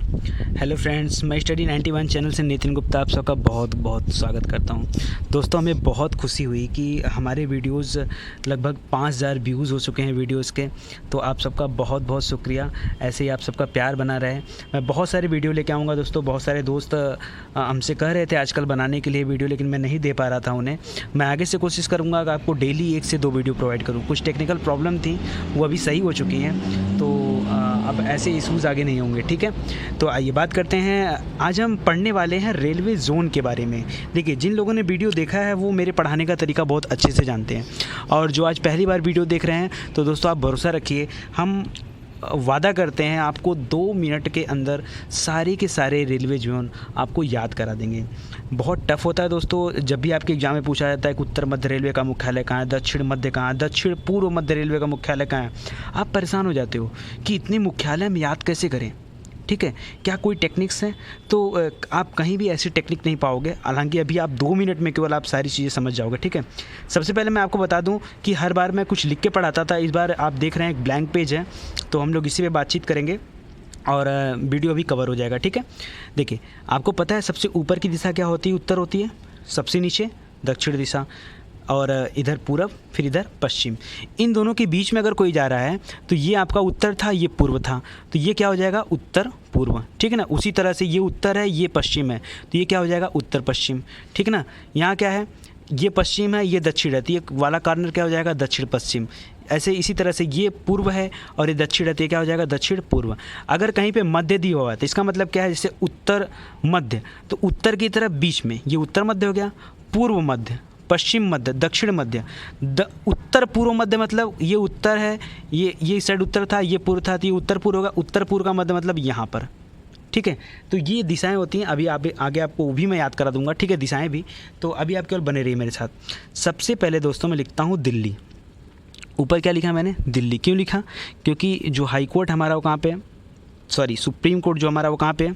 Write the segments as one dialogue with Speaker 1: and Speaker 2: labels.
Speaker 1: Hello friends, मैं study 91 channel से नितिन गुप्ता आप सबका बहुत बहुत स्वागत करता हूं। दोस्तों, हमें बहुत खुशी हुई कि हमारे वीडियोस लगभग 5000 व्यूज़ हो चुके हैं वीडियोस के। तो आप सबका बहुत बहुत शुक्रिया, ऐसे ही आप सबका प्यार बना रहे। मैं बहुत सारे वीडियो लेके आऊँगा दोस्तों। बहुत सारे दोस्त हमसे कह रहे थे आजकल बनाने के लिए वीडियो, लेकिन मैं नहीं दे पा रहा था उन्हें। मैं आगे से कोशिश करूँगा कि आपको डेली 1 से 2 वीडियो प्रोवाइड करूँ। कुछ टेक्निकल प्रॉब्लम थी, वो अभी सही हो चुकी हैं, तो अब ऐसे इशूज़ आगे नहीं होंगे। ठीक है, तो आइए बात करते हैं। आज हम पढ़ने वाले हैं रेलवे ज़ोन के बारे में। देखिए, जिन लोगों ने वीडियो देखा है वो मेरे पढ़ाने का तरीका बहुत अच्छे से जानते हैं, और जो आज पहली बार वीडियो देख रहे हैं तो दोस्तों आप भरोसा रखिए, हम वादा करते हैं आपको 2 मिनट के अंदर सारे के सारे रेलवे जोन आपको याद करा देंगे। बहुत टफ होता है दोस्तों। जब भी आपके एग्जाम में पूछा जाता है कि उत्तर मध्य रेलवे का मुख्यालय कहाँ है, दक्षिण मध्य कहाँ है, दक्षिण पूर्व मध्य रेलवे का मुख्यालय कहाँ है, आप परेशान हो जाते हो कि इतने मुख्यालय हम याद कैसे करें। ठीक है, क्या कोई टेक्निक्स हैं? तो आप कहीं भी ऐसी टेक्निक नहीं पाओगे। हालांकि अभी आप 2 मिनट में केवल आप सारी चीज़ें समझ जाओगे। ठीक है, सबसे पहले मैं आपको बता दूं कि हर बार मैं कुछ लिख के पढ़ाता था। इस बार आप देख रहे हैं एक ब्लैंक पेज है, तो हम लोग इसी पे बातचीत करेंगे और वीडियो भी कवर हो जाएगा। ठीक है, देखिए, आपको पता है सबसे ऊपर की दिशा क्या होती है? उत्तर होती है। सबसे नीचे दक्षिण दिशा, और इधर पूरब, फिर इधर पश्चिम। इन दोनों के बीच में अगर कोई जा रहा है तो ये आपका उत्तर था, ये पूर्व था, तो ये क्या हो जाएगा? उत्तर पूर्व। ठीक है ना। उसी तरह से ये उत्तर है, ये पश्चिम है, तो ये क्या हो जाएगा? उत्तर पश्चिम। ठीक है ना। यहाँ क्या है? ये पश्चिम है, ये दक्षिण है, तो ये वाला कॉर्नर क्या हो जाएगा? दक्षिण पश्चिम। ऐसे इसी तरह से ये पूर्व है और ये दक्षिण है, तो ये क्या हो जाएगा? दक्षिण पूर्व। अगर कहीं पे मध्य दिया हुआ है तो इसका मतलब क्या है? जैसे उत्तर मध्य, तो उत्तर की तरफ बीच में ये उत्तर मध्य हो गया, पूर्व मध्य, पश्चिम मध्य, दक्षिण मध्य। उत्तर पूर्व मध्य मतलब ये उत्तर है, ये साइड उत्तर था, ये पूर्व था, तो ये उत्तर पूर्व होगा। उत्तर पूर्व का मध्य मतलब यहाँ पर। ठीक है, तो ये दिशाएं होती हैं। अभी आगे आपको भी मैं याद करा दूंगा। ठीक है, दिशाएं भी। तो अभी आप केवल बने रहिए मेरे साथ। सबसे पहले दोस्तों मैं लिखता हूँ दिल्ली। ऊपर क्या लिखा मैंने? दिल्ली। क्यों लिखा? क्योंकि जो हाई कोर्ट हमारा वो कहाँ पे है? सॉरी, सुप्रीम कोर्ट जो हमारा वो कहाँ पे है?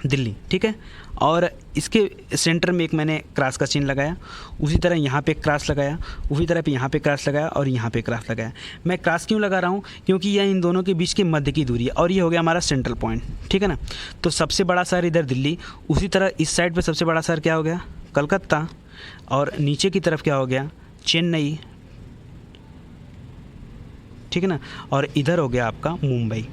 Speaker 1: दिल्ली। ठीक है, और इसके सेंटर में एक मैंने क्रॉस का चिन्ह लगाया। उसी तरह यहाँ पे क्रॉस लगाया, उसी तरह पे यहाँ पे क्रॉस लगाया, और यहाँ पे क्रॉस लगाया। मैं क्रॉस क्यों लगा रहा हूँ? क्योंकि यह इन दोनों के बीच के मध्य की दूरी है, और ये हो गया हमारा सेंट्रल पॉइंट। ठीक है ना। तो सबसे बड़ा शहर इधर दिल्ली, उसी तरह इस साइड पर सबसे बड़ा शहर क्या हो गया? कलकत्ता, और नीचे की तरफ क्या हो गया? चेन्नई। ठीक है ना। और इधर हो गया आपका मुंबई।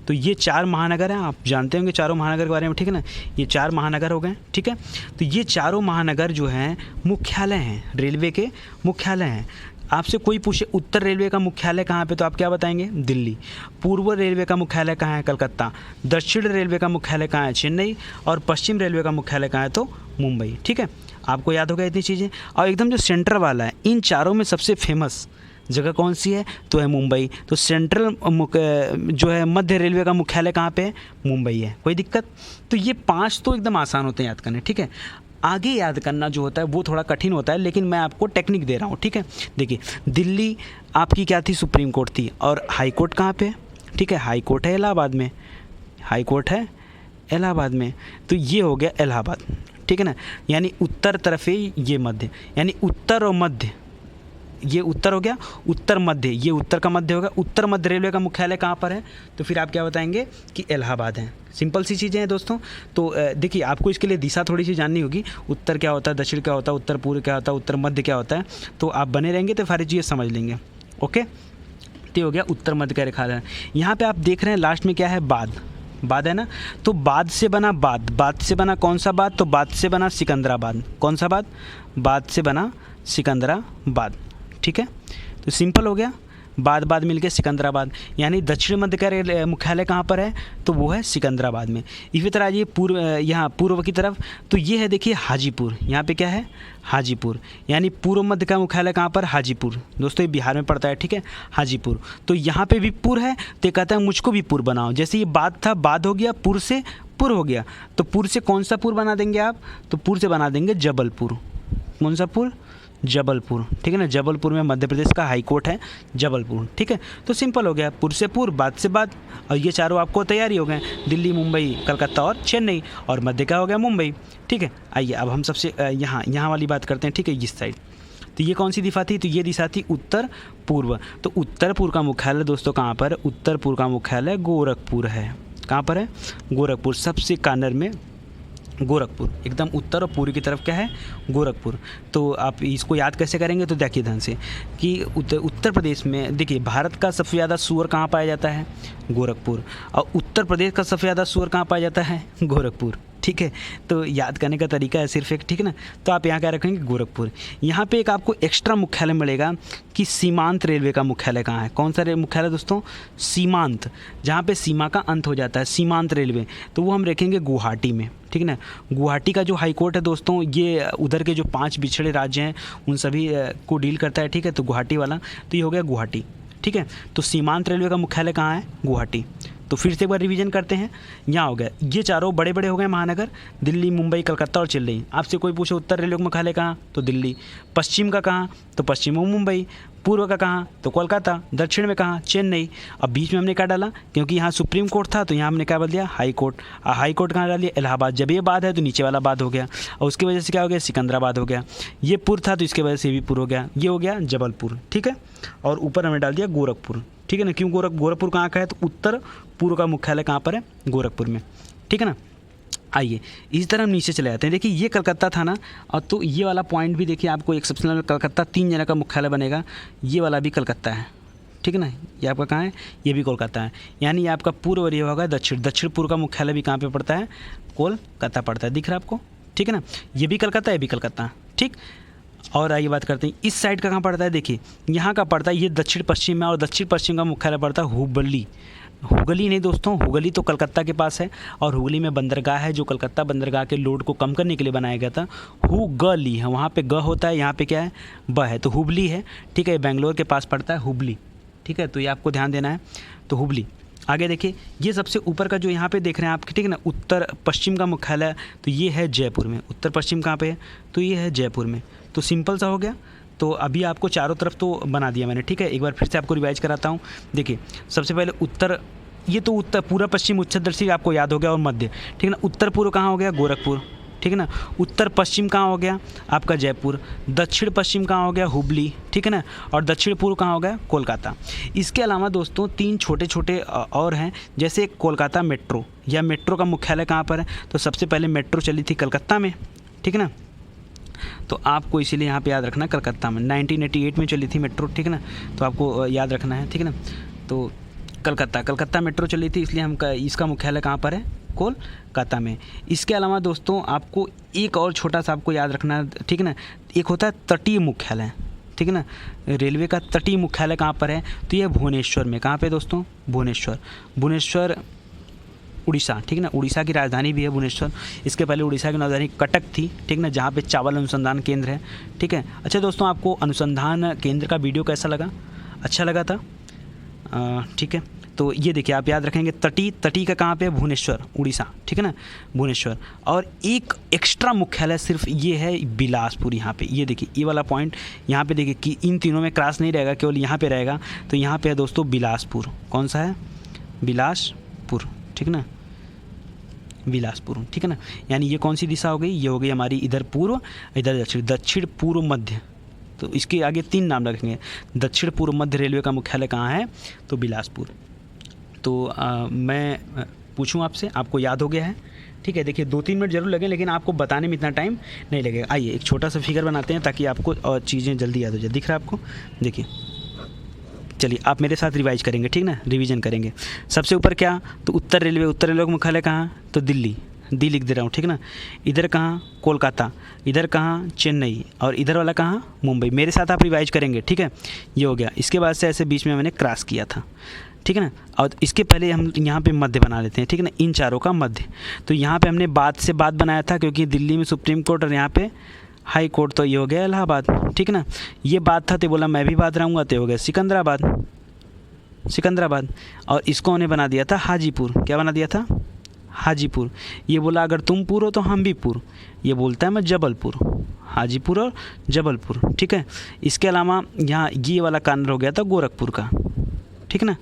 Speaker 1: तो ये 4 महानगर हैं, आप जानते होंगे चारों महानगर के बारे में। ठीक है ना, ये 4 महानगर हो गए। ठीक है, तो ये चारों महानगर जो हैं मुख्यालय हैं, रेलवे के मुख्यालय हैं। आपसे कोई पूछे उत्तर रेलवे का मुख्यालय कहाँ पे, तो आप क्या बताएंगे? दिल्ली। पूर्व रेलवे का मुख्यालय कहाँ है? कलकत्ता। दक्षिण रेलवे का मुख्यालय कहाँ है? चेन्नई। और पश्चिम रेलवे का मुख्यालय कहाँ है? तो मुंबई। ठीक है, आपको याद हो गया इतनी चीज़ें। और एकदम जो सेंटर वाला है, इन चारों में सबसे फेमस जगह कौन सी है? तो है मुंबई। तो सेंट्रल जो है मध्य रेलवे का मुख्यालय कहाँ पे है? मुंबई है। कोई दिक्कत? तो ये 5 तो एकदम आसान होते हैं याद करने। ठीक है, आगे याद करना जो होता है वो थोड़ा कठिन होता है, लेकिन मैं आपको टेक्निक दे रहा हूँ। ठीक है, देखिए, दिल्ली आपकी क्या थी? सुप्रीम कोर्ट थी। और हाई कोर्ट कहाँ पे है? ठीक है, हाई कोर्ट है इलाहाबाद में। हाई कोर्ट है इलाहाबाद में, तो ये हो गया इलाहाबाद। ठीक है ना, यानी उत्तर तरफ है ये मध्य, यानी उत्तर और मध्य, ये उत्तर हो गया, उत्तर मध्य, ये उत्तर का मध्य होगा। उत्तर मध्य रेलवे का मुख्यालय कहाँ पर है? तो फिर आप क्या बताएंगे? कि इलाहाबाद है। सिंपल सी चीज़ें हैं दोस्तों। तो देखिए, आपको इसके लिए दिशा थोड़ी सी जाननी होगी। उत्तर क्या होता है, दक्षिण क्या होता है, उत्तर पूर्व क्या होता है, उत्तर मध्य क्या होता है। तो आप बने रहेंगे तो सारी चीज़ें समझ लेंगे। ओके, तो हो गया उत्तर मध्य का रेखा। यहाँ पर आप देख रहे हैं लास्ट में क्या है? बाद। बाद है ना। तो बाद से बना बाद, बाद से बना कौन सा बाद? तो बाद से बना सिकंदराबाद। कौन सा बाद? बाद से बना सिकंदराबाद। ठीक है, तो सिंपल हो गया। बाद मिलके सिकंदराबाद, यानी दक्षिण मध्य का मुख्यालय कहाँ पर है? तो वो है सिकंदराबाद में। इसी तरह ये यहाँ पूर्व की तरफ, तो ये है देखिए हाजीपुर। यहाँ पे क्या है? हाजीपुर। यानी पूर्व मध्य का मुख्यालय कहाँ पर? हाजीपुर। दोस्तों ये बिहार में पड़ता है। ठीक है, हाजीपुर। तो यहाँ पे भी पुर है, तो कहता है मुझको भी पुर बनाओ। जैसे ये बाद था, बाद हो गया, पुर से पुर हो गया, तो पुर से कौन सा पुर बना देंगे आप? तो पुर से बना देंगे जबलपुर। कौन सा पुर? जबलपुर। ठीक है ना, जबलपुर में मध्य प्रदेश का हाई कोर्ट है, जबलपुर। ठीक है, तो सिंपल हो गया, पुर से पुर, बाद से बाद, और ये चारों आपको तैयारी हो गए, दिल्ली, मुंबई, कलकत्ता और चेन्नई, और मध्य का हो गया मुंबई। ठीक है, आइए अब हम सबसे यहाँ वाली बात करते हैं। ठीक है, इस साइड तो ये कौन सी दिशा थी? तो ये दिशा थी उत्तर पूर्व। तो उत्तर पूर्व का मुख्यालय दोस्तों कहाँ पर? उत्तर पूर्व का मुख्यालय गोरखपुर है। कहाँ पर है? गोरखपुर, सबसे कॉर्नर में गोरखपुर, एकदम उत्तर और पूर्व की तरफ क्या है? गोरखपुर। तो आप इसको याद कैसे करेंगे? तो देखिए ध्यान से कि उत्तर प्रदेश में देखिए भारत का सबसे ज़्यादा सूअर कहाँ पाया जाता है? गोरखपुर। और उत्तर प्रदेश का सबसे ज़्यादा सूअर कहाँ पाया जाता है? गोरखपुर। ठीक है, तो याद करने का तरीका है सिर्फ एक, ठीक है ना। तो आप यहाँ क्या रखेंगे? गोरखपुर। यहाँ पे एक आपको एक्स्ट्रा मुख्यालय मिलेगा कि सीमांत रेलवे का मुख्यालय कहाँ है? कौन सा मुख्यालय दोस्तों? सीमांत, जहाँ पे सीमा का अंत हो जाता है, सीमांत रेलवे, तो वो हम रखेंगे गुवाहाटी में, ठीक है ना। गुवाहाटी का जो हाई कोर्ट है दोस्तों, ये उधर के जो 5 पिछड़े राज्य हैं उन सभी को डील करता है, ठीक है। तो गुवाहाटी वाला, तो ये हो गया गुवाहाटी, ठीक है। तो सीमांत रेलवे का मुख्यालय कहाँ है? गुवाहाटी। तो फिर से एक बार रिवीजन करते हैं। यहाँ हो गया, ये चारों बड़े बड़े हो गए महानगर, दिल्ली, मुंबई, कलकत्ता और चेन्नई। आपसे कोई पूछे उत्तर रेलवे का मुख्यालय कहाँ? तो दिल्ली। पश्चिम का कहाँ? तो पश्चिम में मुंबई। पूर्व का कहाँ? तो कोलकाता। दक्षिण में कहाँ? चेन्नई। अब बीच में हमने क्या डाला? क्योंकि यहाँ सुप्रीम कोर्ट था तो यहाँ हमने क्या बदल दिया? High court. हाई कोर्ट कहाँ डाल दिया? इलाहाबाद। जब ये बाद है तो नीचे वाला बाद हो गया, और उसकी वजह से क्या हो गया? सिकंदराबाद हो गया। ये पूर्व था तो इसकी वजह से ये भी पूर्व हो गया, ये हो गया जबलपुर, ठीक है। और ऊपर हमने डाल दिया गोरखपुर, ठीक है ना। क्यों गोरखपुर कहाँ का है? तो उत्तर पूर्व का मुख्यालय कहाँ पर है? गोरखपुर में, ठीक है ना। आइए इसी तरह हम नीचे चले जाते हैं। देखिए ये कलकत्ता था ना, और तो ये वाला पॉइंट भी देखिए आपको एक्सेप्शनल, कलकत्ता 3 जगह का मुख्यालय बनेगा। ये वाला भी कलकत्ता है, ठीक है ना। ये आपका कहाँ है? ये भी कोलकाता है। यानी ये आपका पूर्व और ये होगा दक्षिण। दक्षिण पूर्व का मुख्यालय भी कहाँ पे पड़ता है? कोलकाता पड़ता है, दिख रहा है आपको, ठीक है ना। ये भी कलकत्ता, ये भी कलकत्ता, ठीक। और आइए बात करते हैं इस साइड का कहाँ पड़ता है। देखिए यहाँ का पड़ता है, ये दक्षिण पश्चिम में, और दक्षिण पश्चिम का मुख्यालय पड़ता है हुबली। हुगली नहीं दोस्तों, हुगली तो कलकत्ता के पास है, और हुगली में बंदरगाह है जो कलकत्ता बंदरगाह के लोड को कम करने के लिए बनाया गया था। हुगली है, वहाँ पे ग होता है, यहाँ पे क्या है? ब है, तो हुबली है, ठीक है। बेंगलोर के पास पड़ता है हुबली, ठीक है। तो ये आपको ध्यान देना है, तो हुबली। आगे देखिए ये सबसे ऊपर का जो यहाँ पे देख रहे हैं आप, ठीक है ना, उत्तर पश्चिम का मुख्यालय, तो ये है जयपुर में। उत्तर पश्चिम कहाँ पे है? तो ये है जयपुर में। तो सिंपल सा हो गया। तो अभी आपको चारों तरफ तो बना दिया मैंने, ठीक है। एक बार फिर से आपको रिवाइज कराता हूँ। देखिए सबसे पहले उत्तर, ये तो उत्तर, पूरा पश्चिम उच्चदर्शी आपको याद हो गया, और मध्य, ठीक है ना। उत्तर पूर्व कहाँ हो गया? गोरखपुर, ठीक है ना। उत्तर पश्चिम कहाँ हो गया? आपका जयपुर। दक्षिण पश्चिम कहाँ हो गया? हुबली, ठीक है ना। और दक्षिण पूर्व कहाँ हो गया? कोलकाता। इसके अलावा दोस्तों 3 छोटे छोटे और हैं, जैसे कोलकाता मेट्रो, या मेट्रो का मुख्यालय कहाँ पर है? तो सबसे पहले मेट्रो चली थी कलकत्ता में, ठीक है ना। तो आपको इसीलिए यहाँ पे याद रखना कलकत्ता में 1988 में चली थी मेट्रो, ठीक है ना। तो आपको याद रखना है, ठीक है ना। तो कलकत्ता मेट्रो चली थी, इसलिए हम इसका मुख्यालय कहाँ पर है? कोलकाता में। इसके अलावा दोस्तों आपको एक और छोटा सा आपको याद रखना है, ठीक है ना। एक होता है तटीय मुख्यालय, ठीक है ना। रेलवे का तटीय मुख्यालय कहाँ पर है? तो ये भुवनेश्वर में। कहाँ पे दोस्तों? भुवनेश्वर उड़ीसा, ठीक है ना। उड़ीसा की राजधानी भी है भुवनेश्वर। इसके पहले उड़ीसा की राजधानी कटक थी, ठीक है ना, जहाँ पे चावल अनुसंधान केंद्र है, ठीक है। अच्छा दोस्तों आपको अनुसंधान केंद्र का वीडियो कैसा लगा? अच्छा लगा था, ठीक है। तो ये देखिए आप याद रखेंगे तटी का कहाँ पे? भुवनेश्वर, उड़ीसा, ठीक है ना, भुवनेश्वर। और एक एक्स्ट्रा मुख्यालय सिर्फ ये है बिलासपुर। यहाँ पे ये देखिए, ये वाला पॉइंट यहाँ पे देखिए कि इन तीनों में क्रॉस नहीं रहेगा, केवल यहाँ पे रहेगा। तो यहाँ पे है दोस्तों बिलासपुर। कौन सा है? बिलासपुर, ठीक है ना, बिलासपुर, ठीक है ना। यानी ये कौन सी दिशा हो गई? ये हो गई हमारी इधर पूर्व, इधर दक्षिण, दक्षिण पूर्व मध्य। तो इसके आगे 3 नाम रखेंगे। दक्षिण पूर्व मध्य रेलवे का मुख्यालय कहाँ है? तो बिलासपुर। तो मैं पूछूं आपसे, आपको याद हो गया है? ठीक है। देखिए 2-3 मिनट जरूर लगे, लेकिन आपको बताने में इतना टाइम नहीं लगेगा। आइए एक छोटा सा फिगर बनाते हैं ताकि आपको चीज़ें जल्दी याद हो जाए। दिख रहा है आपको? देखिए, चलिए आप मेरे साथ रिवाइज करेंगे, ठीक ना, रिवीजन करेंगे। सबसे ऊपर क्या? तो उत्तर रेलवे का मुख्यालय कहाँ? तो दिल्ली, दी लिख दे रहा हूँ, ठीक ना। इधर कहाँ? कोलकाता। इधर कहाँ? चेन्नई। और इधर वाला कहाँ? मुंबई। मेरे साथ आप रिवाइज करेंगे, ठीक है। ये हो गया। इसके बाद से ऐसे बीच में मैंने क्रॉस किया था, ठीक है ना। और इसके पहले हम यहाँ पे मध्य बना लेते हैं, ठीक है ना, इन चारों का मध्य। तो यहाँ पे हमने बाद से बाद बनाया था, क्योंकि दिल्ली में सुप्रीम कोर्ट और यहाँ पे हाई कोर्ट, तो ये हो गया इलाहाबाद, ठीक है ना। ये बात था तो बोला मैं भी बात रहूँगा, तो हो गया सिकंदराबाद। और इसको हमने बना दिया था हाजीपुर। क्या बना दिया था? हाजीपुर। ये बोला अगर तुम पुर हो तो हम भी पुर। ये बोलता है मैं जबलपुर। हाजीपुर और जबलपुर, ठीक है। इसके अलावा यहाँ ये वाला कानर हो गया था गोरखपुर का, ठीक है ना,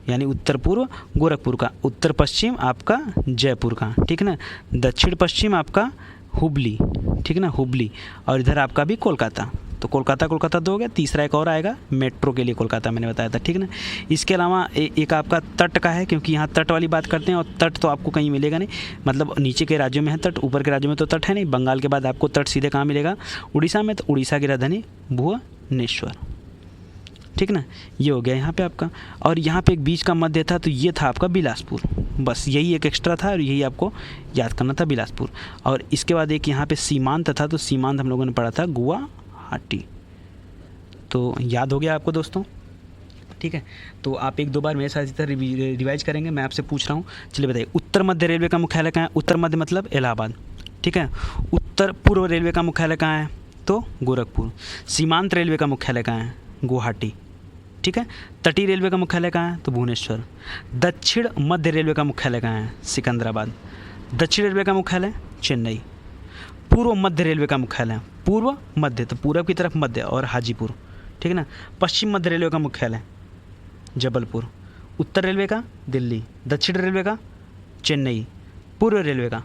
Speaker 1: यानी उत्तर पूर्व गोरखपुर का, उत्तर पश्चिम आपका जयपुर का, ठीक है ना, दक्षिण पश्चिम आपका हुबली, ठीक है ना, हुबली। और इधर आपका भी कोलकाता, तो कोलकाता कोलकाता तो हो गया, तीसरा एक और आएगा मेट्रो के लिए कोलकाता, मैंने बताया था, ठीक है ना। इसके अलावा एक आपका तट का है, क्योंकि यहाँ तट वाली बात करते हैं, और तट तो आपको कहीं मिलेगा नहीं, मतलब नीचे के राज्यों में है तट, ऊपर के राज्यों में तो तट है नहीं। बंगाल के बाद आपको तट सीधे कहाँ मिलेगा, उड़ीसा में, तो उड़ीसा की राजधानी भुवनेश्वर, ठीक ना। ये हो गया यहाँ पे आपका। और यहाँ पे एक बीच का मध्य था, तो ये था आपका बिलासपुर, बस यही एक एक्स्ट्रा था और यही आपको याद करना था, बिलासपुर। और इसके बाद एक यहाँ पे सीमांत था, तो सीमांत हम लोगों ने पढ़ा था गुवाहाटी। तो याद हो गया आपको दोस्तों, ठीक है। तो आप एक दो बार मेरे साथ इस तरह रिवाइज करेंगे। मैं आपसे पूछ रहा हूँ, चलिए बताइए, उत्तर मध्य रेलवे का मुख्यालय कहाँ है? उत्तर मध्य मतलब इलाहाबाद, ठीक है। उत्तर पूर्व रेलवे का मुख्यालय कहाँ है? तो गोरखपुर। सीमांत रेलवे का मुख्यालय कहाँ है? गुवाहाटी, ठीक है। तटीय रेलवे का मुख्यालय कहाँ है? तो भुवनेश्वर। दक्षिण मध्य रेलवे का मुख्यालय कहाँ है? सिकंदराबाद। दक्षिण रेलवे का मुख्यालय चेन्नई। पूर्व मध्य रेलवे का मुख्यालय, पूर्व मध्य तो पूरब की तरफ मध्य, और हाजीपुर, ठीक है ना। पश्चिम मध्य रेलवे का मुख्यालय जबलपुर। उत्तर रेलवे का दिल्ली। दक्षिण रेलवे का चेन्नई। पूर्व रेलवे का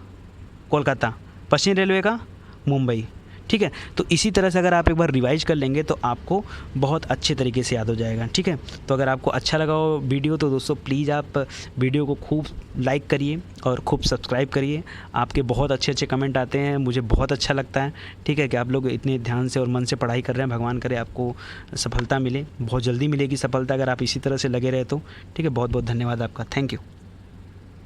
Speaker 1: कोलकाता। पश्चिम रेलवे का मुंबई, ठीक है। तो इसी तरह से अगर आप एक बार रिवाइज कर लेंगे तो आपको बहुत अच्छे तरीके से याद हो जाएगा, ठीक है। तो अगर आपको अच्छा लगा हो वीडियो तो दोस्तों प्लीज़ आप वीडियो को खूब लाइक करिए और खूब सब्सक्राइब करिए। आपके बहुत अच्छे अच्छे कमेंट आते हैं, मुझे बहुत अच्छा लगता है, ठीक है, कि आप लोग इतने ध्यान से और मन से पढ़ाई कर रहे हैं। भगवान करे आपको सफलता मिले, बहुत जल्दी मिलेगी सफलता अगर आप इसी तरह से लगे रहे तो, ठीक है। बहुत बहुत धन्यवाद आपका, थैंक यू।